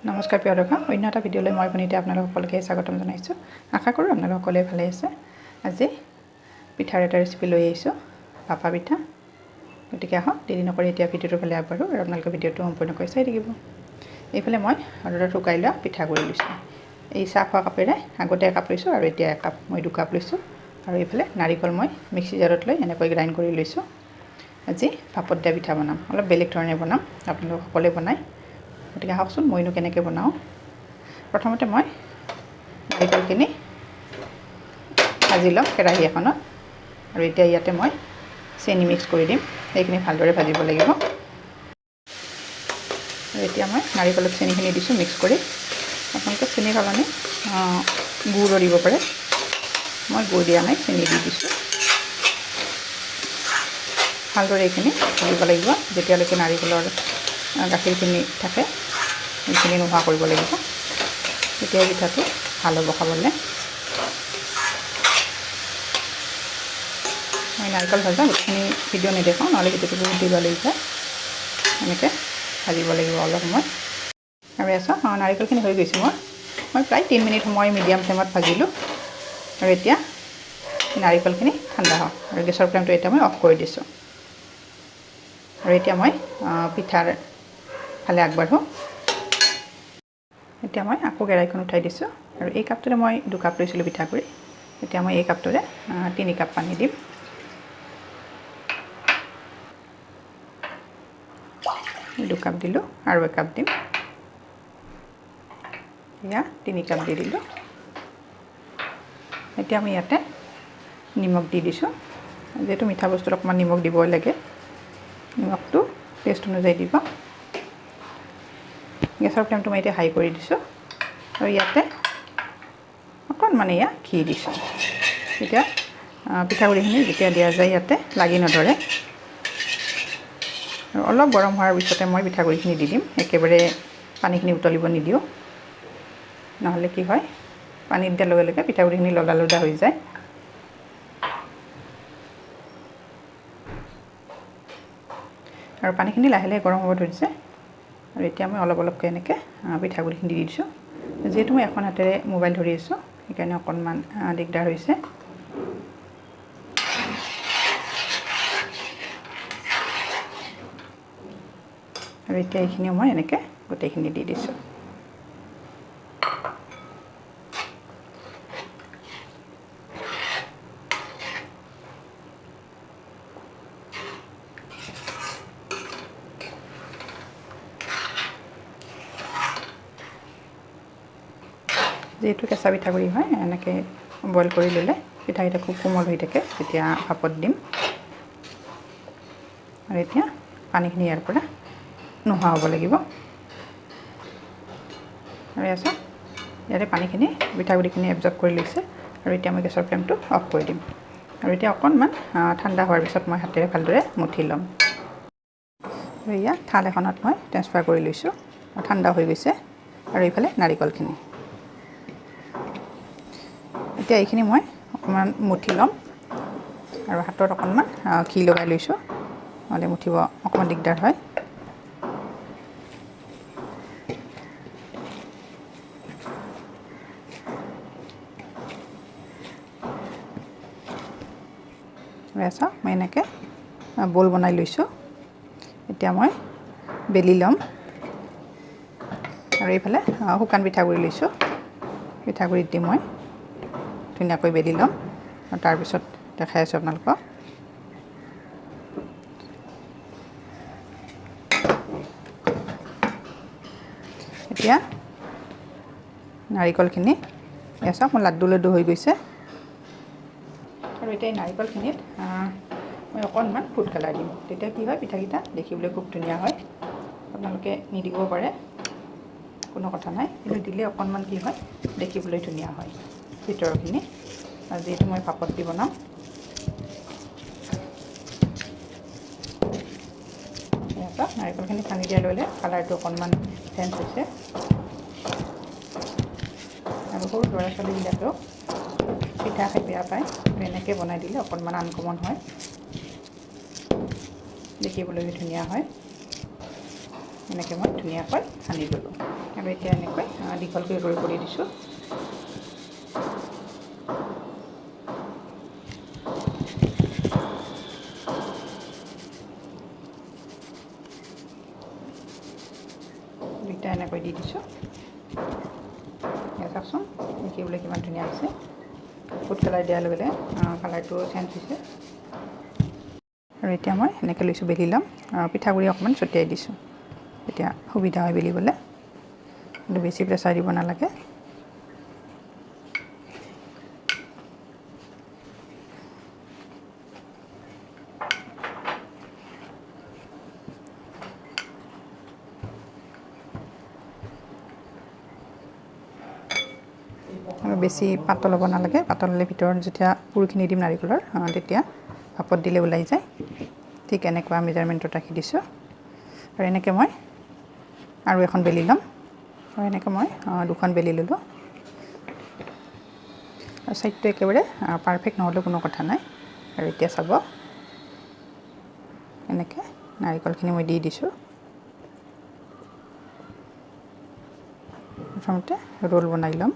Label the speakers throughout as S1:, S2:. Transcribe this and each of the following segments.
S1: নমস্কাৰ প্ৰিয় দৰ্শক, অন্য এটা ভিডিঅ'লৈ মই পুনিতে আপোনালোক সকলোকে স্বাগতম জনাইছোঁ। আশা কৰোঁ আপোনালোক সকলোৱে ভালে আছে। আজি পিঠাৰ এটা ৰেচিপি লৈ আহিছোঁ, ভাপা পিঠা। গতিকে আহক দেৰি নকৰি এতিয়া ভিডিঅ'টোৰ ফালে আগবাঢ়োঁ আৰু আপোনালোকে ভিডিঅ'টো সম্পূৰ্ণকৈ চাই থাকিব। এইফালে মই ৰ'দত শুকাই লোৱা পিঠাগুড়ি লৈছোঁ। এই চাহ খোৱা কাপেৰে আগতে একাপ লৈছোঁ আৰু এতিয়া একাপ মই 2 কাপ লৈছোঁ। আৰু এইফালে নাৰিকল মই মিক্সি জাৰত লৈ এনেকৈ গ্ৰাইণ্ড কৰি লৈছোঁ। আজি ভাপত দিয়া পিঠা বনাম, অলপ বেলেগ ধৰণে বনাম, আপোনালোক সকলোৱে বনায়। গতিকে আহকচোন মইনো কেনেকৈ বনাওঁ। প্ৰথমতে মই নাৰিকলখিনি ভাজি ল'ম কেৰাহী এখনত, আৰু এতিয়া ইয়াতে মই চেনি মিক্স কৰি দিম। সেইখিনি ভালদৰে ভাজিব লাগিব। আৰু এতিয়া মই নাৰিকলত চেনিখিনি দিছোঁ মিক্স কৰি। আপোনালোকে চেনিৰ সলনি গুড়ো দিব পাৰে। মই গুড় দিয়া নাই, চেনি দি দিছোঁ। ভালদৰে এইখিনি ভাজিব লাগিব যেতিয়ালৈকে নাৰিকলৰ গাখীৰখিনি থাকে, সেইখিনি নোহোৱা কৰিব লাগিব। তেতিয়া পিঠাটো ভাল হ'ব খাবলৈ। মই নাৰিকল ভাজা গোটেইখিনি ভিডিঅ' নেদেখাওঁ, নহ'লে ভিডিঅ'টো বহুত দীঘল হৈ যায়। এনেকৈ ভাজিব লাগিব অলপ সময়। আৰু নাৰিকলখিনি হৈ গৈছে মই প্ৰায় 3 মিনিট সময় মিডিয়াম ফ্লেমত ভাজিলোঁ। আৰু এতিয়া নাৰিকলখিনি ঠাণ্ডা হওক, আৰু গেছৰ ফ্লেমটো এতিয়া মই অফ কৰি দিছোঁ। আৰু এতিয়া মই পিঠাৰ ফালে আগবাঢ়োঁ। এতিয়া মই আকৌ কেৰাহীখন উঠাই দিছোঁ, আৰু এই কাপটোৰে মই 2 কাপ লৈছিলোঁ পিঠাগুড়ি। এতিয়া মই এই কাপটোৰে 3 কাপ পানী দিম। এই 2 কাপ দিলোঁ, আৰু 1 কাপ দিম। এয়া 3 কাপ দি দিলোঁ। এতিয়া আমি ইয়াতে নিমখ দি দিছোঁ। যিহেতু মিঠা বস্তুত অকণমান নিমখ দিবই লাগে, নিমখটো টেষ্ট অনুযায়ী দিব। গেছৰ ফ্লেমটো মই এতিয়া হাই কৰি দিছোঁ, আৰু ইয়াতে অকণমান এয়া ঘি দিছোঁ। এতিয়া পিঠাগুড়িখিনি যেতিয়া দিয়া যায় ইয়াতে লাগি নধৰে। আৰু অলপ গৰম হোৱাৰ পিছতে মই পিঠাগুড়িখিনি দি দিম। একেবাৰে পানীখিনি উতলিব নিদিওঁ, নহ'লে কি হয়, পানী দিয়াৰ লগে লগে পিঠাগুড়িখিনি লদা লদা হৈ যায়। আৰু পানীখিনি লাহে লাহে গৰম হ'ব ধৰিছে। আৰু এতিয়া মই অলপ অলপকৈ এনেকৈ পিঠাগুড়িখিনি দি দিছোঁ। যিহেতু মই এখন হাতেৰে মোবাইল ধৰি আছোঁ, সেইকাৰণে অকণমান দিগদাৰ হৈছে। আৰু এতিয়া এইখিনিও মই এনেকৈ গোটেইখিনি দি দিছোঁ। যিহেতু কেঁচা পিঠাগুড়ি হয়, এনেকৈ বইল কৰি ল'লে পিঠাকেইটা খুব কোমল হৈ থাকে যেতিয়া ভাপত দিম। আৰু এতিয়া পানীখিনি ইয়াৰ পৰা নোহোৱা হ'ব লাগিব। আৰু ইয়াতে পানীখিনি পিঠাগুড়িখিনি এবজৰ্ব কৰি লৈছে। আৰু এতিয়া মই গেছৰ ফ্লেমটো অফ কৰি দিম। আৰু এতিয়া অকণমান ঠাণ্ডা হোৱাৰ পিছত মই হাতেৰে ভালদৰে মঠি ল'ম। আৰু এয়া থাল এখনত মই ট্ৰেন্সফাৰ কৰি লৈছোঁ, ঠাণ্ডা হৈ গৈছে। আৰু এইফালে নাৰিকলখিনি, এতিয়া এইখিনি মই অকণমান মঠি ল'ম। আৰু হাতত অকণমান ঘি লগাই লৈছোঁ, নহ'লে মঠিব অকণমান দিগদাৰ হয়। মই এনেকৈ বল বনাই লৈছোঁ। এতিয়া মই বেলি ল'ম। আৰু এইফালে শুকান পিঠাগুড়ি লৈছোঁ। পিঠাগুড়িত দি মই ধুনীয়াকৈ বেলি ল'ম, আৰু তাৰপিছত দেখাই আছোঁ আপোনালোকক। এতিয়া নাৰিকলখিনি মোৰ লাড্ডু লাড্ডু হৈ গৈছে। আৰু এতিয়া এই নাৰিকলখিনিত মই অকণমান ফুড কালাৰ দিম। তেতিয়া কি হয়, পিঠাকেইটা দেখিবলৈ খুব ধুনীয়া হয়। আপোনালোকে নিদিবও পাৰে, কোনো কথা নাই, কিন্তু দিলে অকণমান কি হয়, দেখিবলৈ ধুনীয়া হয় ভিতৰৰখিনি। আৰু যিহেতু মই ভাপত দি বনাম, নাৰিকলখিনি সানি দিয়াৰ লগে লগে কালাৰটো অকণমান চেঞ্জ হৈছে। আৰু সৰু ল'ৰা ছোৱালীবিলাকেও পিঠা খাই বেয়া পায়, এনেকৈ বনাই দিলে অকণমান আনকমন হয়, দেখিবলৈ ধুনীয়া হয়। এনেকৈ মই ধুনীয়াকৈ সানি ল'লোঁ। আৰু এতিয়া এনেকৈ দীঘলকৈ ৰোল কৰি দিছোঁ। দুইটা এনেকৈ দি দিছোঁ। চাওকচোন দেখিবলৈ কিমান ধুনীয়া হৈছে। ফুড কালাৰ দিয়াৰ লগে লগে কালাৰটো চেঞ্জ হৈছে। আৰু এতিয়া মই এনেকৈ লৈছোঁ, বেলি ল'ম। পিঠাগুড়ি অকণমান ছটিয়াই দিছোঁ, এতিয়া সুবিধা হয় বেলিবলৈ, কিন্তু বেছি প্ৰেছাৰ দিব নালাগে। আৰু বেছি পাতল হ'ব নালাগে, পাতল হ'লে ভিতৰত যেতিয়া পুৰখিনি দিম নাৰিকলৰ তেতিয়া ভাপত দিলে ওলাই যায়। ঠিক এনেকুৱা মেজাৰমেণ্টত ৰাখি দিছোঁ। আৰু এনেকৈ মই আৰু এখন বেলি ল'ম, আৰু এনেকৈ মই দুখন বেলি ল'লোঁ। আৰু ছাইডটো একেবাৰে পাৰফেক্ট নহ'লেও কোনো কথা নাই। আৰু এতিয়া চাব, এনেকৈ নাৰিকলখিনি মই দি দিছোঁ। প্ৰথমতে ৰোল বনাই ল'ম।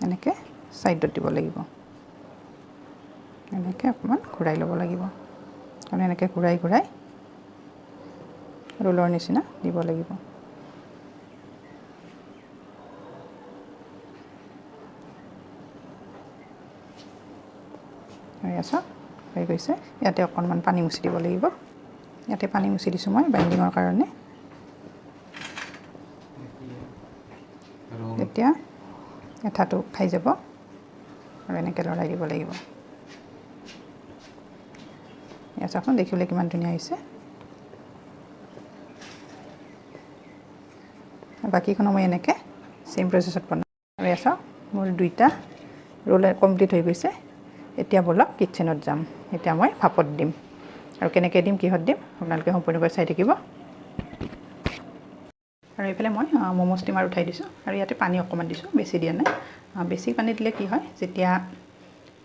S1: এনেকৈ ছাইডত দিব লাগিব, এনেকৈ অকণমান ঘূৰাই ল'ব লাগিব। আৰু এনেকৈ ঘূৰাই ঘূৰাই ৰোলৰ নিচিনা দিব লাগিব। হৈ আছে, হৈ গৈছে। ইয়াতে অকণমান পানী মুচি দিব লাগিব। ইয়াতে পানী মুচি দিছোঁ মই বাইণ্ডিঙৰ কাৰণে। তেতিয়া এঠাটো খাই যাব, আৰু এনেকৈ লৰাই দিব লাগিব। ইয়াত চাওকচোন দেখিবলৈ কিমান ধুনীয়া হৈছে। বাকীখনো মই এনেকৈ চেম প্ৰচেছত বনাম। আৰু এয়া চাওক, মোৰ দুইটা ৰোল কমপ্লিট হৈ গৈছে। এতিয়া ব'লক কিটচেনত যাম। এতিয়া মই ভাপত দিম, আৰু কেনেকৈ দিম, কিহত দিম, আপোনালোকে সম্পূৰ্ণকৈ চাই থাকিব। আৰু এইফালে মই ম'ম' ষ্টিমাৰ উঠাই দিছোঁ, আৰু ইয়াতে পানী অকণমান দিছোঁ, বেছি দিয়া নাই। বেছি পানী দিলে কি হয়, যেতিয়া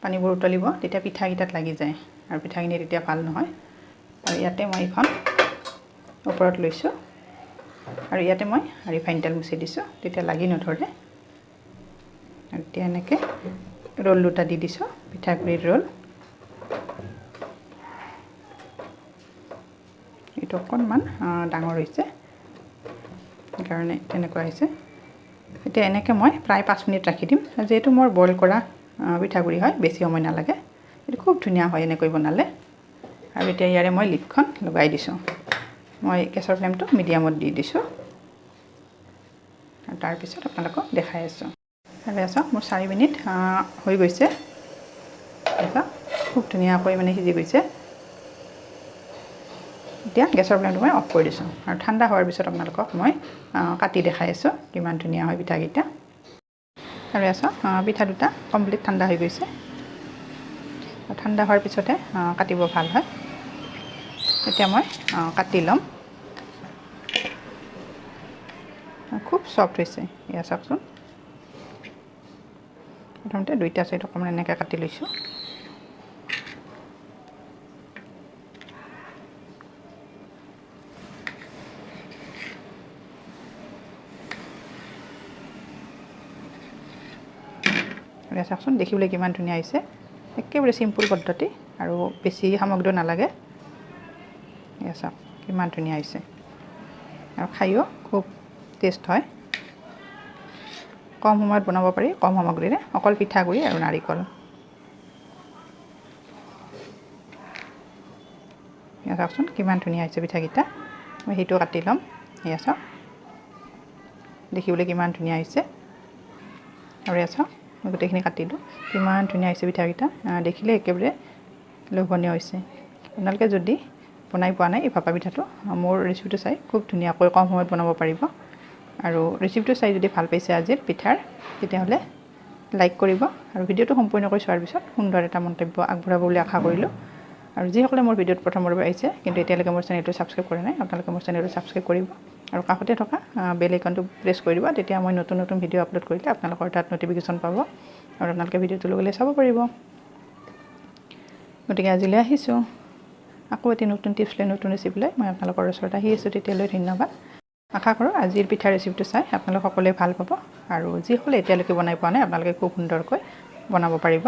S1: পানীবোৰ উতলিব তেতিয়া পিঠাকেইটাত লাগি যায়, আৰু পিঠাখিনি তেতিয়া ভাল নহয়। আৰু ইয়াতে মই এইখন ওপৰত লৈছোঁ, আৰু ইয়াতে মই ৰিফাইন তেল মুচি দিছোঁ, তেতিয়া লাগি নধৰে। আৰু এতিয়া এনেকৈ ৰোল দুটা দি দিছোঁ, পিঠাগুড়িৰ ৰোল। এইটো অকণমান ডাঙৰ হৈছে, সেইকাৰণে তেনেকুৱা হৈছে। এতিয়া এনেকৈ মই প্ৰায় 5 মিনিট ৰাখি দিম। যিহেতু মোৰ বইল কৰা পিঠাগুড়ি হয়, বেছি সময় নালাগে। এইটো খুব ধুনীয়া হয় এনেকৈ বনালে। আৰু এতিয়া ইয়াৰে মই লিডখন লগাই দিছোঁ। মই গেছৰ ফ্লেমটো মিডিয়ামত দি দিছোঁ, আৰু তাৰপিছত আপোনালোকক দেখাই আছোঁ। আৰু চাওক, মোৰ 4 মিনিট হৈ গৈছে। চাওক খুব ধুনীয়াকৈ মানে সিজি গৈছে। এতিয়া গেছৰ ফ্লেমটো মই অফ কৰি দিছোঁ, আৰু ঠাণ্ডা হোৱাৰ পিছত আপোনালোকক মই কাটি দেখাই আছোঁ কিমান ধুনীয়া হয় পিঠাকেইটা। আৰু চাওক, পিঠা দুটা কমপ্লিট ঠাণ্ডা হৈ গৈছে। ঠাণ্ডা হোৱাৰ পিছতে কাটিব ভাল হয়। এতিয়া মই কাটি ল'ম। খুব চফ্ট হৈছে, এয়া চাওকচোন। প্ৰথমতে দুইটা ছাইড অকণমান এনেকৈ কাটি লৈছোঁ। আৰু চাওকচোন দেখিবলৈ কিমান ধুনীয়া হৈছে। একেবাৰে চিম্পুল পদ্ধতি, আৰু বেছি সামগ্ৰী নালাগে। এয়া চাওক কিমান ধুনীয়া হৈছে, আৰু খায়ো খুব টেষ্ট হয়। কম সময়ত বনাব পাৰি, কম সামগ্ৰীৰে, অকল পিঠাগুড়ি আৰু নাৰিকল। এয়া চাওকচোন কিমান ধুনীয়া হৈছে পিঠাকেইটা। মই সেইটো কাটি ল'ম। এয়া চাওক দেখিবলৈ কিমান ধুনীয়া হৈছে। আৰু এয়া চাওক মই গোটেইখিনি কাটিলোঁ, কিমান ধুনীয়া হৈছে পিঠাকেইটা। দেখিলে একেবাৰে লোভনীয় হৈছে। আপোনালোকে যদি বনাই পোৱা নাই এই ভাপা পিঠাটো, মোৰ ৰেচিপিটো চাই খুব ধুনীয়াকৈ কম সময়ত বনাব পাৰিব। আৰু ৰেচিপিটো চাই যদি ভাল পাইছে আজিৰ পিঠাৰ, তেতিয়াহ'লে লাইক কৰিব, আৰু ভিডিঅ'টো সম্পূৰ্ণকৈ চোৱাৰ পিছত সুন্দৰ এটা মন্তব্য আগবঢ়াব বুলি আশা কৰিলোঁ। আৰু যিসকলে মোৰ ভিডিঅ'ত প্ৰথমবাৰ আহিছে কিন্তু এতিয়ালৈকে মোৰ চেনেলটো ছাবস্ক্ৰাইব কৰা নাই, আপোনালোকে মোৰ চেনেলটো ছাবস্ক্ৰাইব কৰিব, আৰু কাষতে থকা বেল আইকনটো প্ৰেছ কৰি দিব। তেতিয়া মই নতুন নতুন ভিডিঅ' আপলোড কৰিলে আপোনালোকৰ তাত ন'টিফিকেশ্যন পাব, আৰু আপোনালোকে ভিডিঅ'টো লগে লগে চাব পাৰিব। গতিকে আজিলৈ আহিছোঁ আকৌ এটি নতুন টিপছ লৈ নতুন ৰেচিপি লৈ মই আপোনালোকৰ ওচৰত আহি আছোঁ তেতিয়ালৈ ধন্যবাদ আশা কৰোঁ আজিৰ পিঠা ৰেচিপিটো চাই আপোনালোক সকলোৱে ভাল পাব আৰু যিসকলে এতিয়ালৈকে বনাই পোৱা নাই আপোনালোকে খুব সুন্দৰকৈ বনাব পাৰিব